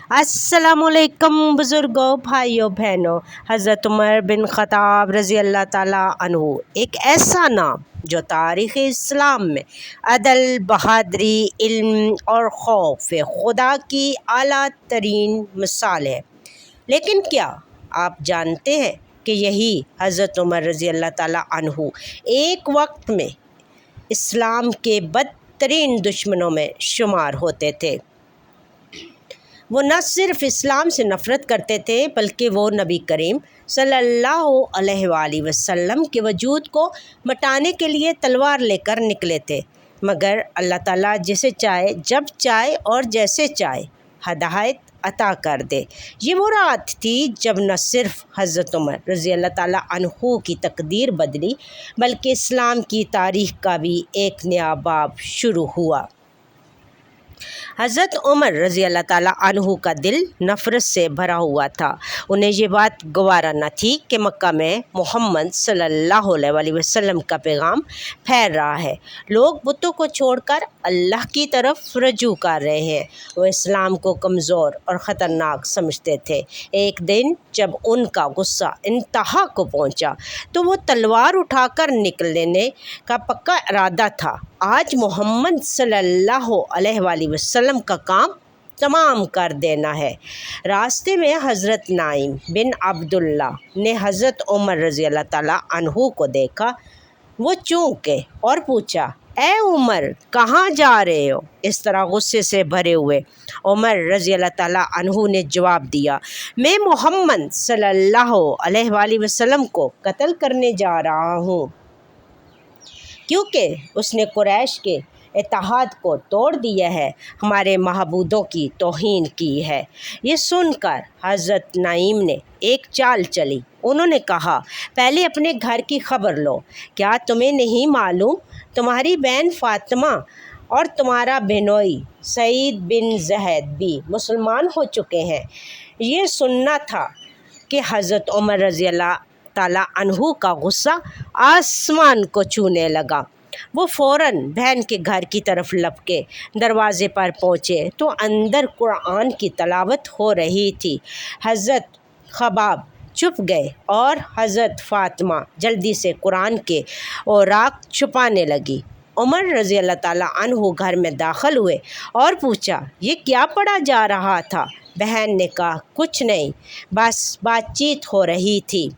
अस्सलामुअलैकुम बुज़ुर्गों, भाइयों बहनों। हज़रत उमर बिन ख़त्ताब रज़ी अल्लाह ताला अन्हु एक ऐसा नाम जो तारीख़ इस्लाम में अदल, बहादरी, इल्म और खौफ खुदा की आला तरीन मिसाल है। लेकिन क्या आप जानते हैं कि यही हज़रत उमर रज़ी अल्लाह ताला अन्हु एक वक्त में इस्लाम के बदतरीन दुश्मनों में शुमार होते थे। वो न सिर्फ़ इस्लाम से नफ़रत करते थे बल्कि वो नबी करीम सल्लल्लाहु अलैहि वसल्लम के वजूद को मिटाने के लिए तलवार लेकर निकले थे। मगर अल्लाह ताला जिसे चाहे, जब चाहे और जैसे चाहे हदायत अता कर दे। ये वो रात थी जब न सिर्फ़ हज़रत उमर रज़ी अल्लाह ताला अन्हु की तकदीर बदली बल्कि इस्लाम की तारीख़ का भी एक नया बाब शुरू हुआ। हज़रत उमर रज़ी अल्लाह ताला अन्हु का दिल नफ़रत से भरा हुआ था। उन्हें ये बात गवारा न थी कि मक्का में मोहम्मद सल्लल्लाहु अलैहि वसल्लम का पैगाम फैल रहा है। लोग बुतों को छोड़कर अल्लाह की तरफ रजू कर रहे हैं। वो इस्लाम को कमज़ोर और ख़तरनाक समझते थे। एक दिन जब उनका गुस्सा इंतहा को पहुंचा तो वो तलवार उठाकर निकलने का पक्का इरादा था। आज मोहम्मद सल्लल्लाहु अलैहि वसल्लम का काम तमाम कर देना है। रास्ते में हज़रत नाइम बिन अब्दुल्ला ने हज़रत उमर रज़ी अल्लाह ताला अन्हु को देखा। वो चौंके और पूछा, ए उमर, कहाँ जा रहे हो? इस तरह गुस्से से भरे हुए उमर रज़ी अल्लाह ताला अन्हु ने जवाब दिया, मैं मोहम्मद सल्लल्लाहु अलैहि वसल्लम को कत्ल करने जा रहा हूँ, क्योंकि उसने कुरैश के इत्तेहाद को तोड़ दिया है, हमारे महबूदों की तौहीन की है। ये सुनकर हज़रत नाइम ने एक चाल चली। उन्होंने कहा, पहले अपने घर की खबर लो। क्या तुम्हें नहीं मालूम तुम्हारी बहन फ़ातिमा और तुम्हारा बेनोई सईद बिन ज़ैद भी मुसलमान हो चुके हैं? ये सुनना था कि हज़रत उमर रज़ी अल्लाह ताला अन्हु का गुस्सा आसमान को छूने लगा। वो फ़ौरन बहन के घर की तरफ लपके दरवाज़े पर पहुँचे तो अंदर कुरान की तलावत हो रही थी। हज़रत खबाब चुप गए और हज़रत फ़ातिमा जल्दी से कुरान के औराक छुपाने लगी। उमर रज़ी अल्लाह ताला अन्हु घर में दाखिल हुए और पूछा, ये क्या पढ़ा जा रहा था? बहन ने कहा, कुछ नहीं, बस बातचीत हो रही थी।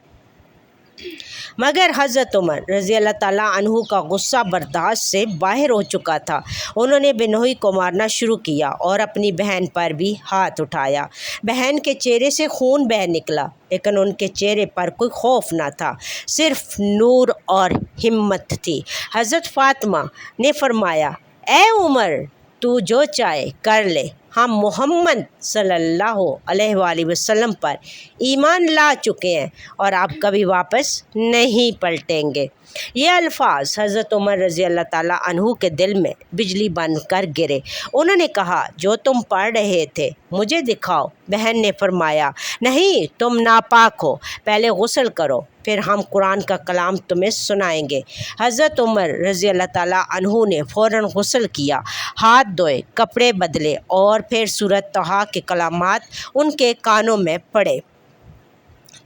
मगर हज़रत उमर रज़ी अल्लाह ताला अन्हु का गुस्सा बर्दाश्त से बाहर हो चुका था। उन्होंने बिनोई को मारना शुरू किया और अपनी बहन पर भी हाथ उठाया। बहन के चेहरे से खून बह निकला, लेकिन उनके चेहरे पर कोई खौफ न था, सिर्फ नूर और हिम्मत थी। हज़रत फ़ातिमा ने फरमाया, ए उमर, तू जो चाहे कर ले, हम मोहम्मद सल्लल्लाहु अलैहि वसल्लम पर ईमान ला चुके हैं और आप कभी वापस नहीं पलटेंगे। ये अल्फाज हज़रत उमर रज़ी अल्लाह ताला अन्हु के दिल में बिजली बन कर गिरे। उन्होंने कहा, जो तुम पढ़ रहे थे मुझे दिखाओ। बहन ने फरमाया, नहीं, तुम नापाक हो, पहले गुस्ल करो, फिर हम कुरान का कलाम तुम्हें सुनाएंगे। हज़रत उमर रज़ी अल्लाह ताला अन्हु ने फ़ौरन गुस्ल किया, हाथ धोए, कपड़े बदले और फिर सूरत तहा के कलामात उनके कानों में पड़े।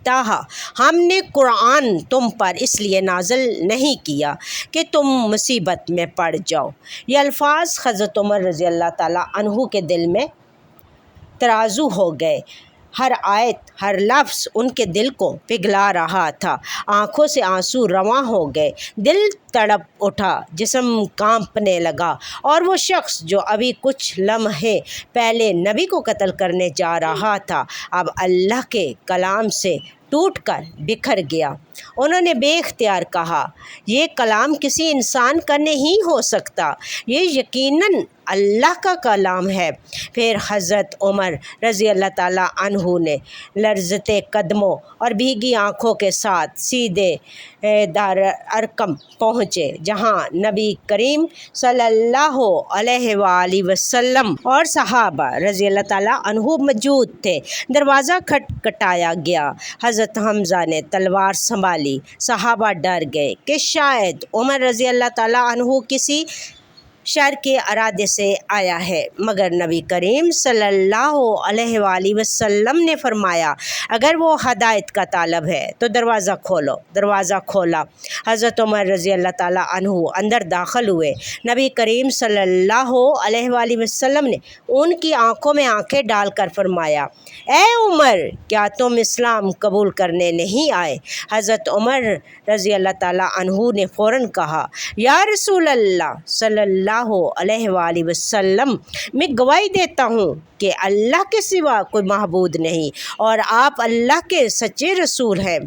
ताहा, हमने कुरान तुम पर इसलिए नाज़िल नहीं किया कि तुम मुसीबत में पड़ जाओ। ये अल्फाज हज़रत उमर रज़ी अल्लाह ताला अन्हु के दिल में तराजू हो गए। हर आयत, हर लफ्ज़ उनके दिल को पिघला रहा था। आँखों से आंसू रवां हो गए, दिल तड़प उठा, जिस्म कांपने लगा और वो शख्स जो अभी कुछ लम्हे पहले नबी को कत्ल करने जा रहा था, अब अल्लाह के कलाम से टूट कर बिखर गया। उन्होंने बेख्तियार कहा, ये कलाम किसी इंसान का नहीं हो सकता, ये यकीनन अल्लाह का कलाम है। फिर हज़रत उमर रज़ी अल्लाह ताला अन्हु ने लर्ज़ते कदमों और भीगी आँखों के साथ सीधे दार अरकम पहुँचे, जहाँ नबी करीम सल्लल्लाहु अलैहि वसल्लम और सहाबा रज़ी अल्लाह ताला अन्हु मौजूद थे। दरवाज़ा खटखटाया गया। हज़रत हमज़ा ने तलवार संभाली। सहाबा डर गए कि शायद उमर रज़ी अल्लाह ताला अन्हु किसी شر کے ارادے سے آیا ہے، مگر نبی کریم صلی اللہ علیہ وآلہ وسلم نے فرمایا اگر وہ ہدایت کا طالب ہے تو دروازہ کھولو۔ دروازہ کھولا، حضرت عمر رضی اللہ تعالیٰ عنہ اندر داخل ہوئے۔ نبی کریم صلی اللہ علیہ وآلہ وسلم نے ان کی آنکھوں میں آنکھیں ڈال کر فرمایا اے عمر، کیا تم اسلام قبول کرنے نہیں آئے؟ حضرت عمر رضی اللہ تعالیٰ عنہ نے فوراً کہا یا رسول اللہ صلی اللہ علیہ وآلہ وسلم، میں گواہی دیتا ہوں کہ اللہ کے سوا کوئی معبود نہیں اور آپ اللہ کے سچے رسول ہیں۔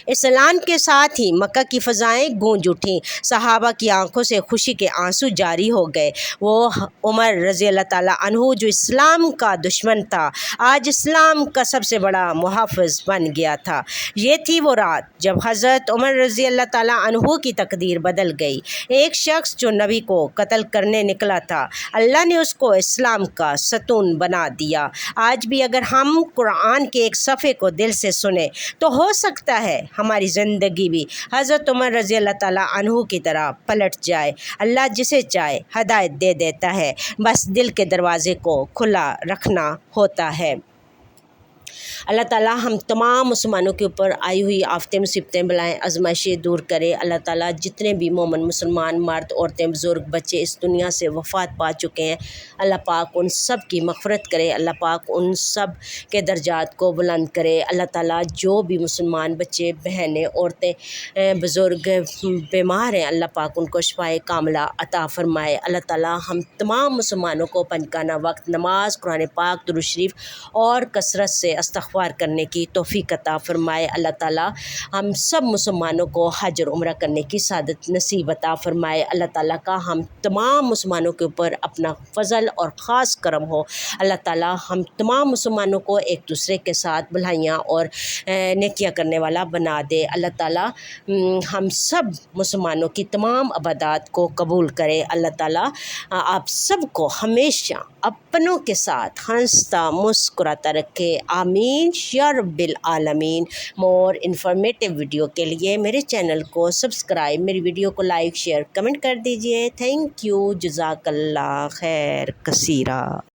اس اعلان کے ساتھ ہی مکہ کی فضائیں گونج اٹھیں، صحابہ کی آنکھوں سے خوشی کے آنسو جاری ہو گئے۔ وہ عمر رضی اللہ تعالیٰ عنہ جو اسلام کا دشمن تھا، آج اسلام کا سب سے بڑا محافظ بن گیا تھا۔ یہ تھی وہ رات جب حضرت عمر رضی اللہ تعالیٰ عنہ کی تقدیر بدل گئی۔ ایک شخص جو نبی کو قتل کرنے نکلا تھا، اللہ نے اس کو اسلام کا ستون بنا دیا۔ آج بھی اگر ہم قرآن کے ایک صفحے کو دل سے سنیں تو ہو سکتا ہے ہماری زندگی بھی حضرت عمر رضی اللہ تعالیٰ عنہ کی طرح پلٹ جائے۔ اللہ جسے چاہے ہدایت دے دیتا ہے، بس دل کے دروازے کو کھلا رکھنا ہوتا ہے۔ اللہ تعالیٰ ہم تمام مسلمانوں کے اوپر آئی ہوئی آفتیں، مصیبتیں، بلائیں، آزمائشیں دور کرے۔ اللہ تعالیٰ جتنے بھی مومن مسلمان مرد، عورتیں، بزرگ، بچے اس دنیا سے وفات پا چکے ہیں، اللہ پاک ان سب کی مغفرت کرے، اللہ پاک ان سب کے درجات کو بلند کرے۔ اللہ تعالیٰ جو بھی مسلمان بچے، بہنیں، عورتیں، بزرگ بیمار ہیں، اللہ پاک ان کو شفائے کاملہ عطا فرمائے۔ اللہ تعالیٰ ہم تمام مسلمانوں کو پنجگانہ وقت نماز، قرآن پاک، درود شریف اور کثرت سے استغفار کرنے کی توفیق عطا فرمائے۔ اللہ تعالیٰ ہم سب مسلمانوں کو حج اور عمرہ کرنے کی سعادت نصیب عطا فرمائے۔ اللہ تعالیٰ کا ہم تمام مسلمانوں کے اوپر اپنا فضل اور خاص کرم ہو۔ اللہ تعالیٰ ہم تمام مسلمانوں کو ایک دوسرے کے ساتھ بھلائیاں اور نیکیاں کرنے والا بنا دے۔ اللہ تعالیٰ ہم سب مسلمانوں کی تمام عبادات کو قبول کرے۔ اللہ تعالیٰ آپ سب کو ہمیشہ اپنوں کے ساتھ ہنستا مسکراتا رکھے، آمین یا رب العالمین۔ مور انفارمیٹیو ویڈیو کے لیے میرے چینل کو سبسکرائب، میری ویڈیو کو لائک، شیئر، کمنٹ کر دیجئے۔ تھینک یو، جزاک اللہ خیر کثیرہ۔